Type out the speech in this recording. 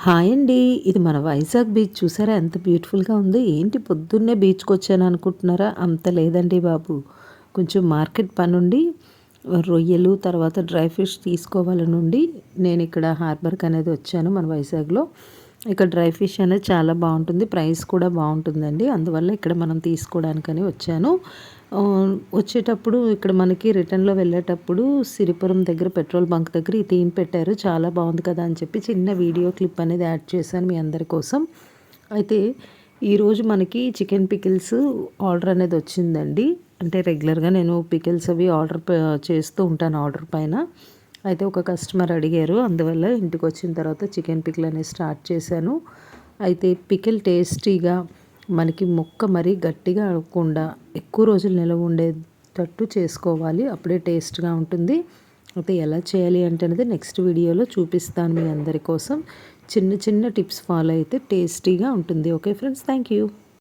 Hi అండి. ఇది మన వైజాగ్ బీచ్ చూసారా ఎంత బ్యూటిఫుల్‌గా ఉందో. ఏంటి పొద్దున్నే బీచ్‌కొచ్చాను అనుకుంటున్నారా? అంత లేదండి బాబు. కొంచెం మార్కెట్ పనుండి రొయ్యలు, తర్వాత డ్రై ఫిష్ తీసుకోవాలనుండి నేనిక్కడ హార్బర్‌కనేది వచ్చాను మన వైజాగ్‌లో. ఇక్కడ డ్రై ఫిష్ అనేది చాలా బావుంటుంది. ప్రైస్ కూడా బావుంటుందండి. అందువల్ల ఇక్కడ మనం తీసుకోవడానికని వచ్చాను. వచ్చేటప్పుడు ఇక్కడ మనకి రిటర్న్‌లో వెళ్ళేటప్పుడు సిరిపురం దగ్గర పెట్రోల్ బంక్ దగ్గర ఈ థీమ్ పెట్టారు. చాలా బావుంది కదా అని చెప్పి చిన్న వీడియో క్లిప్ అనేది యాడ్ చేశాను మీ అందరి కోసం. అయితే ఈరోజు మనకి చికెన్ పికిల్స్ ఆర్డర్ అనేది వచ్చిందండి. అంటే రెగ్యులర్‌గా నేను పికిల్స్ అవి చేస్తూ ఉంటాను ఆర్డర్ పైన. అయితే ఒక కస్టమర్ అడిగారు. అందువల్ల ఇంటికొచ్చిన తర్వాత చికెన్ పికిల్ అనేది స్టార్ట్ చేశాను. అయితే పికిల్ టేస్టీగా మనకి ముక్క మరీ గట్టిగా అవ్వకుండా ఎక్కువ రోజులు నిలవ ఉండేటట్టు చేసుకోవాలి. అప్పుడే టేస్ట్‌గా ఉంటుంది. అయితే ఎలా చేయాలి అంటే అనేది నెక్స్ట్ వీడియోలో చూపిస్తాను మీ అందరి కోసం. చిన్న చిన్న టిప్స్ ఫాలో అయితే టేస్టీగా ఉంటుంది. Okay friends, thank you.